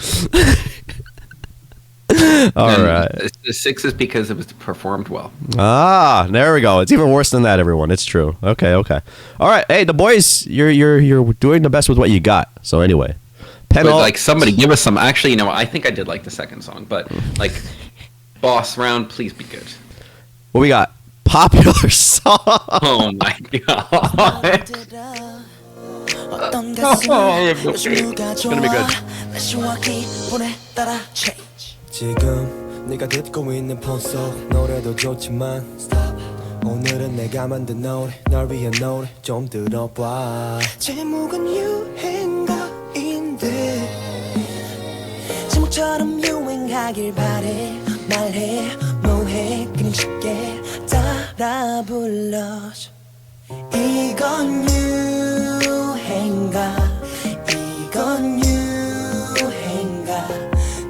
all right. The 6 is because it was performed well. Ah, there we go. It's even worse than that, everyone. It's true. Okay. All right. Hey, the boys, you're doing the best with what you got. So anyway, But, like somebody give us some. Actually, you know, I think I did like the second song, but like boss round, please be good. What we got? Popular song. Oh my god. It's gonna be good. 지금 네가 듣고 있는 폰 속 노래도 좋지만 오늘은 내가 만든 노래 널 위한 노래 좀 들어봐 제목은 유행가인데 제목처럼 유행하길 바래 말해 뭐해 그냥 쉽게 따라 불러줘 이건 유행가 이건 유행가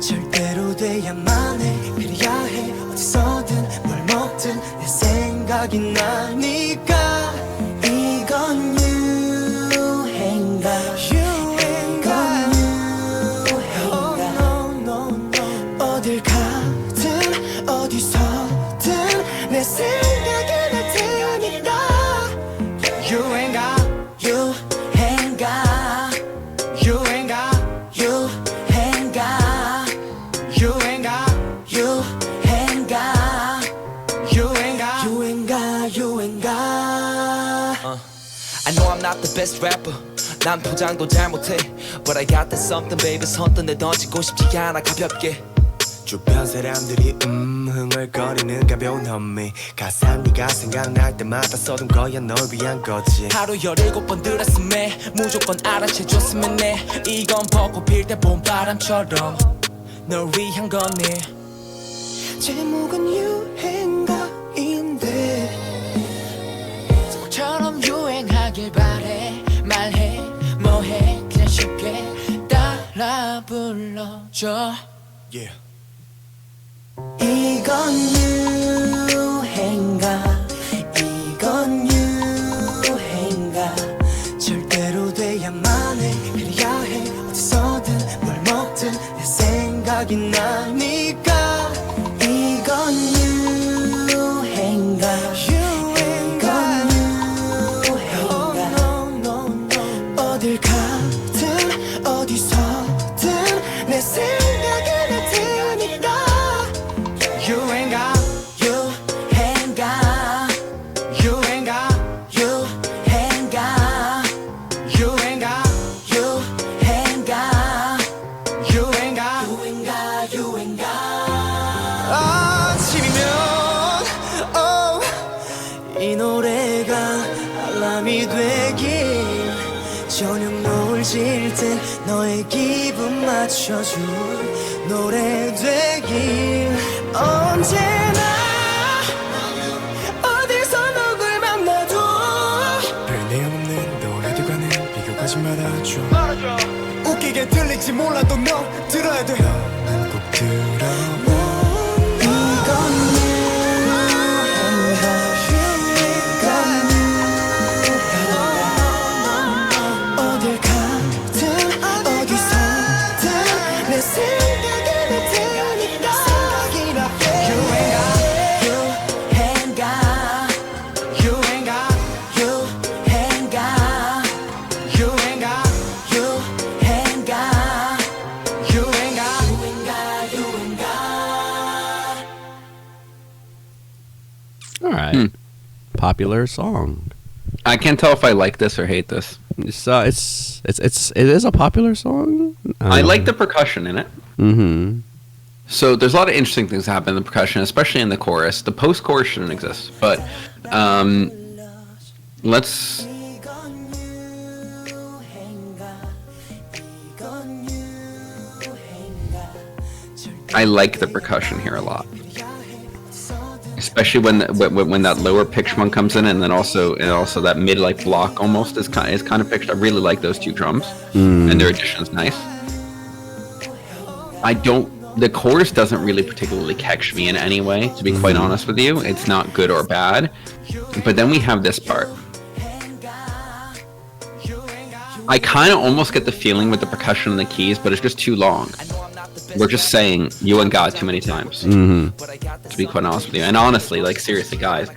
절대로 돼야만 해 그래야 해 어디서든 뭘 먹든 내 생각이 나니까 이건 유행가 이건 유행가 어딜 가든 어디서든 내 생각이 날 테니까 유행가 유행가 유행가 유행가 유행가 유행가 유행가 유행가 유행가 I know I'm not the best rapper 난 포장도 잘 못해 But I got that something baby 선뜻 내 던지고 싶지 않아 가볍게 주변 사람들이 흥얼거리는 가벼운 험미 가사 네가 생각날 때마다 써둔 거야 널 위한 거지 하루 17번 들었음에 무조건 알아채줬으면 해 이건 벚꽃 필 때 봄바람처럼 널 위한 거네 제목은 유행가인데 제목처럼 유행하길 바래 말해 뭐해 그냥 쉽게 따라 불러줘 yeah. 이건 유행가 이건 유행가 절대로 돼야만 해 그래야 해 어디서든 뭘 먹든 내 생각이 나니까 이건 유행가 이건 유행가 어딜 가든 어디서든 내 생각이 날 테니까 유행가 유행가 유행가 유행가 유행가 유행가 유행가 유행가 유행가 아침이면 이 노래가 알람이 되길 저녁 노을 질 때 너의 기분 맞춰줄 노래 되길 언제나 어디서 누굴 만나도 별 내용 없는 노래들과는 비교하지 말아줘 웃기게 들릴지 몰라도 너 들어야 돼 너는 꼭 들어 이건 유행가 이건 유행가 어딜 가든 어디서든 내 생각이 날 테니까 All right. Popular song. I can't tell if I like this or hate this. It is a popular song. I like the percussion in it. Mm-hmm. So there's a lot of interesting things that happen in the percussion, especially in the chorus. The post-chorus shouldn't exist, but let's. I like the percussion here a lot. especially when that lower pitch one comes in, and then also that mid like block almost is kind of pitched. I really like those two drums, and their addition's nice. The chorus doesn't really particularly catch me in any way, to be quite honest with you. It's not good or bad. But then we have this part. I kind of almost get the feeling with the percussion and the keys, but it's just too long. We're just saying you and God too many times, to be quite honest with you. And honestly, like seriously, guys,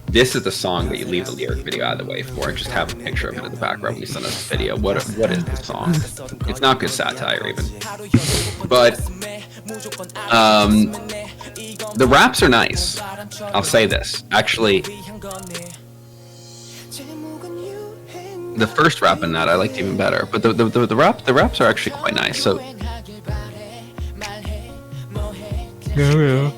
this is the song that you leave the lyric video out of the way for, and just have a picture of it in the background when you send us a video. What is this song? It's not good satire even. But the raps are nice. I'll say this. Actually, the first rap in that I liked even better. But the raps are actually quite nice. So yeah.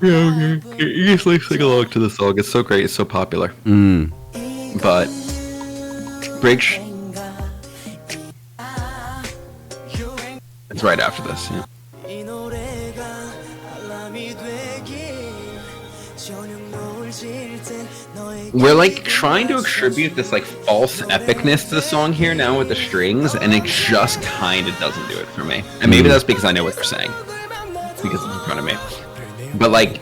You just like sing along to the song. It's so great. It's so popular. But bridge. It's right after this. Yeah. We're like trying to attribute this like false epicness to the song here now with the strings, and it just kind of doesn't do it for me. And maybe that's because I know what they're saying, because it's in front of me. But like,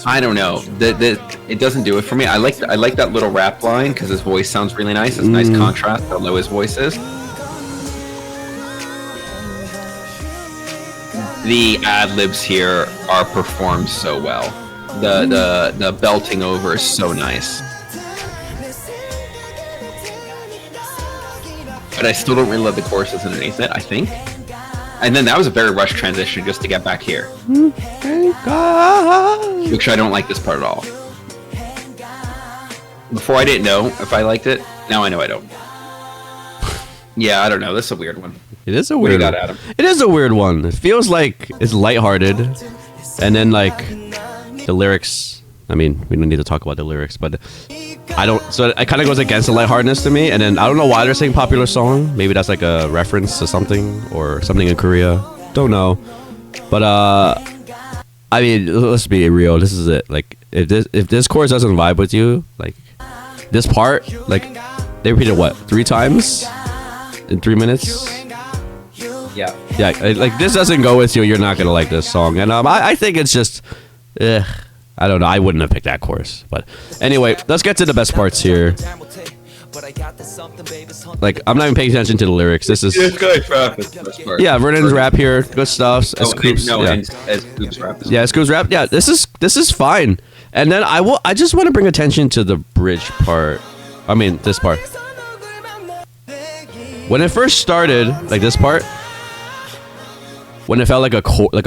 I don't know. It doesn't do it for me. I like that little rap line because his voice sounds really nice. It's a nice contrast how low his voice is. The ad libs here are performed so well. The belting over is so nice. But I still don't really love the choruses underneath it, I think. And then that was a very rushed transition just to get back here. Which I don't like this part at all. Before I didn't know if I liked it. Now I know I don't. Yeah, I don't know. This is a weird one. It is a weird one. Adam? It is a weird one. It feels like it's lighthearted. And then like the lyrics, I mean, we don't need to talk about the lyrics, but I don't, so it kind of goes against the lightheartedness to me. And then I don't know why they're saying popular song. Maybe that's like a reference to something or something in Korea. Don't know. But I mean, let's be real. This is it. Like if this chorus doesn't vibe with you, like this part, like they repeated what 3 times in 3 minutes. Yeah. Like this doesn't go with you, you're not gonna like this song. And I think it's just, I don't know. I wouldn't have picked that chorus. But anyway, let's get to the best parts here. Like I'm not even paying attention to the lyrics. This is yeah, Vernon's rap here, good stuff. Scoop's rap. Yeah, Scoop's rap. Yeah, this is fine. And then I just want to bring attention to the bridge part. I mean, this part. When it first started, like this part, when it felt like a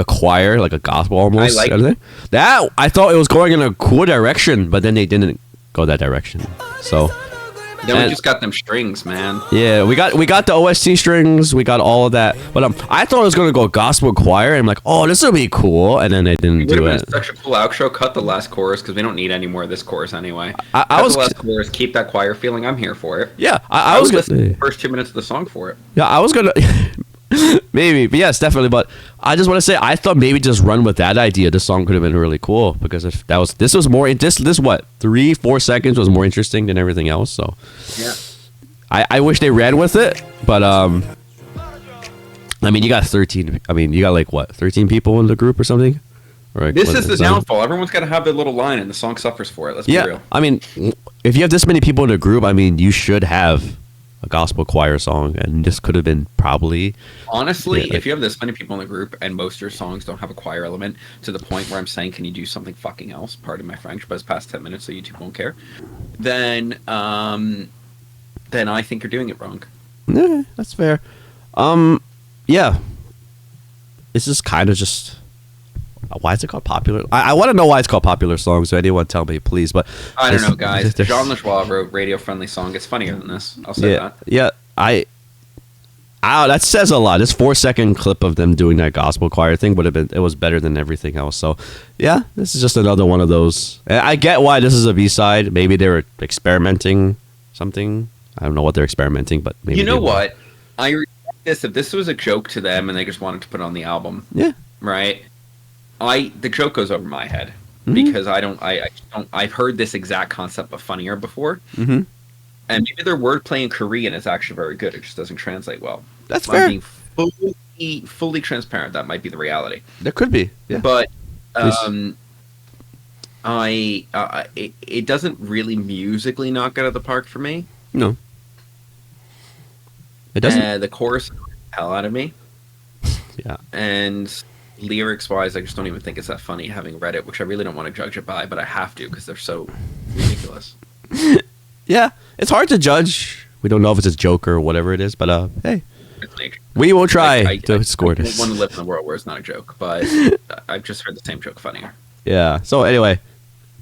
choir, like a gospel almost. That I thought it was going in a cool direction, but then they didn't go that direction. So then we just got them strings, man. Yeah, we got the OST strings, we got all of that. But I thought it was gonna go gospel choir, and I'm like, oh, this will be cool, and then they didn't do it. Such a cool outro. Cut the last chorus because we don't need any more of this chorus anyway. I was the last chorus. Keep that choir feeling. I'm here for it. Yeah, I was gonna the first 2 minutes of the song for it. Yeah, I was gonna. Maybe, but yes, definitely. But I just want to say, I thought maybe just run with that idea. This song could have been really cool because if this was more. This what 3-4 seconds was more interesting than everything else. So yeah, I wish they ran with it. But I mean, you got 13. I mean, you got like what 13 people in the group or something. Or this is the downfall. Everyone's got to have their little line, and the song suffers for it. Let's be real. I mean, if you have this many people in a group, I mean, you should have a gospel choir song, and this could have been probably honestly if you have this many people in the group and most of your songs don't have a choir element to the point where I'm saying, can you do something fucking else, pardon my French, but it's past 10 minutes so YouTube won't care, then I think you're doing it wrong. Yeah, that's fair. Yeah, this is kind of just why is it called popular? I want to know why it's called popular song, so anyone tell me, please. But I don't know, guys. Jean Lajoie wrote radio-friendly song. It's funnier than this. I'll say that. Yeah, that says a lot. This 4-second clip of them doing that gospel choir thing would have been. It was better than everything else. So, yeah, this is just another one of those. And I get why this is a B-side. Maybe they were experimenting something. I don't know what they're experimenting, but maybe. You know what? I respect this. If this was a joke to them and they just wanted to put it on the album, yeah, right. The joke goes over my head. because I just don't. I've heard this exact concept but funnier before, Mm-hmm. and maybe their wordplay in Korean is actually very good. It just doesn't translate well. That's I'm fair. being fully transparent. That might be the reality. There could be. Yeah. But Please. it doesn't really musically knock out of the park for me. No. It doesn't. The chorus annoys the hell out of me, Yeah. and lyrics wise, I just don't even think it's that funny. Having read it, which I really don't want to judge it by, but I have to because they're so ridiculous. Yeah. It's hard to judge. We don't know if it's a joke or whatever it is, but hey, It's nature. we will try I to score I this. want to live in a world where it's not a joke, but I've just heard the same joke funnier. Yeah. So anyway,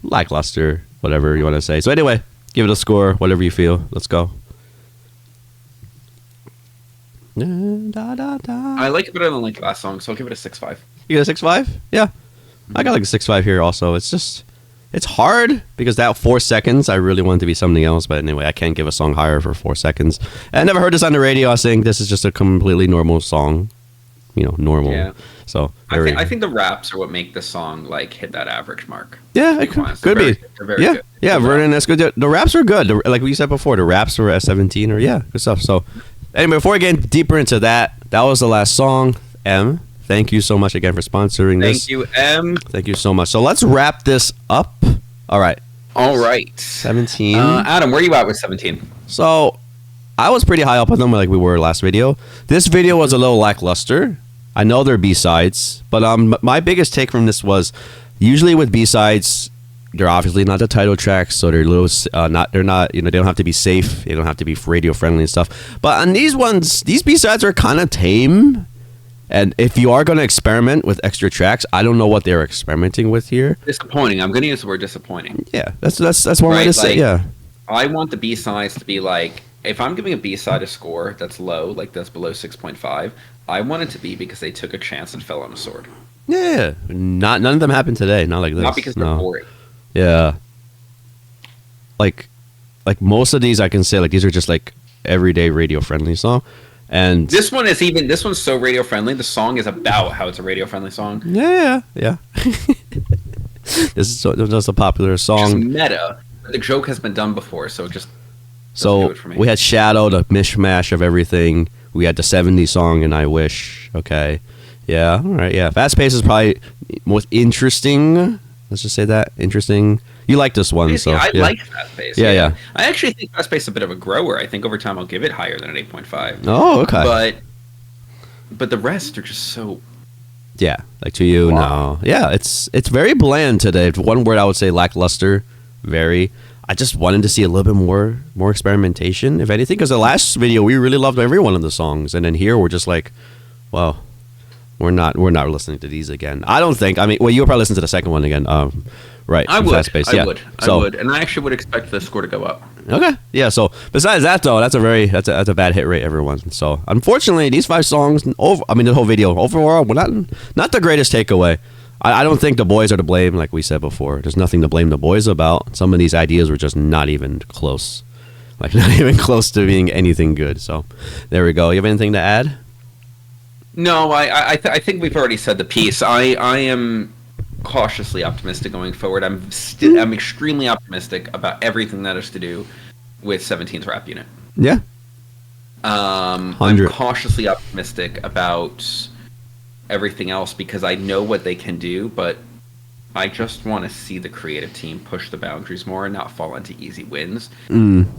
lackluster, whatever you want to say. So anyway, give it a score, whatever you feel. Let's go. Da, da, da. I like it better than like the last song, so I'll give it a 6.5. You get a 6.5? Yeah. I got like a 6.5 here also. It's just, it's hard because that 4 seconds, I really want it to be something else. But anyway, I can't give a song higher for 4 seconds. I never heard this on the radio. I was saying this is just a completely normal song. You know, normal. Yeah. So, I think the raps are what make the song like hit that average mark. yeah, to it be honest. could They're be. they're very Yeah, good. yeah, Vernon, that's good. The raps were good. Like we said before, the raps were at 17 or yeah, good stuff. So, anyway, before we get deeper into that, that was the last song. M, thank you so much again for sponsoring this. Thank you, M. Thank you so much. So let's wrap this up. All right, All right. 17. Adam, where are you at with 17? So I was pretty high up on them like we were last video. This video was a little lackluster. I know they're B-sides, but my biggest take from this was usually with B-sides, they're obviously not the title tracks, so they're a little they're not, you know, they don't have to be safe, they don't have to be radio friendly and stuff. But on these ones, these B-sides are kind of tame. And if you are going to experiment with extra tracks, I don't know what they're experimenting with here. Disappointing. I'm going to use the word disappointing. Yeah, that's one way Right, to say. like- Yeah, I want the B-sides to be like, if I'm giving a B-side a score that's low, like that's below 6.5, I want it to be because they took a chance and fell on a sword. yeah. None of them happened today. Not like this. Not because they're no. boring. Yeah. Like most of these, I can say like these are just like everyday radio friendly song, and This one's so radio friendly. The song is about how it's a radio friendly song. yeah. This is just a popular Just song. meta. The joke has been done before, so it just doesn't So do it for me. we had Shadow, the mishmash of everything. We had the 70s song and I Wish. Okay. Yeah. All right. Yeah. Fast Pace is probably most interesting. Let's just say that. Interesting. You like this one, so. I yeah. like Fast Pace. Yeah. I actually think Fast Pace is a bit of a grower. I think over time I'll give it higher than an 8.5. Oh, okay. But the rest are just so. Yeah, like to you, Wow. no. Yeah, it's very bland today. One word I would say lackluster. Very. I just wanted to see a little bit more experimentation, if anything, because the last video we really loved every one of the songs, and then here we're just like, well, we're not listening to these again. I don't think. I mean, well, you'll probably listen to the second one again. Right. I would. Fast Pace, yeah. I would, and I actually would expect the score to go up. Okay. Yeah. So besides that, though, that's a bad hit rate, everyone. So unfortunately, these 5 songs, the whole video overall, not the greatest takeaway. I don't think the boys are to blame, like we said before. There's nothing to blame the boys about. Some of these ideas were just not even close, like not even close to being anything good. So there we go. You have anything to add? No, I think we've already said the piece. I am cautiously optimistic going forward. I'm extremely optimistic about everything that has to do with 17th Rap Unit. Yeah. I'm 100. cautiously optimistic about everything else because I know what they can do, but I just want to see the creative team push the boundaries more and not fall into easy wins,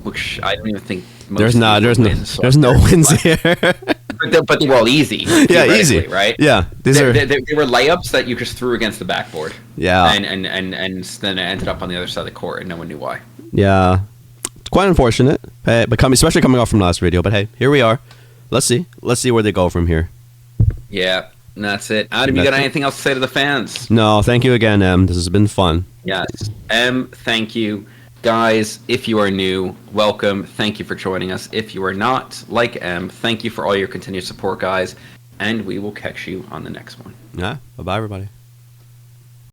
which I don't even think most There's no wins here. But they were all easy. Yeah, easy. Right? Yeah, these are. They were layups that you just threw against the backboard. Yeah. And then it ended up on the other side of the court, and no one knew why. Yeah, it's quite unfortunate, but especially coming off from last video. But hey, here we are. Let's see where they go from here. Yeah, and that's it. Adam, you That's got it. anything else to say to the fans? No, thank you again, Em. This has been fun. Yes. Thank you. Guys, if you are new, welcome. Thank you for joining us. If you are not, like M, thank you for all your continued support, guys. And we will catch you on the next one. Yeah. Bye-bye, everybody.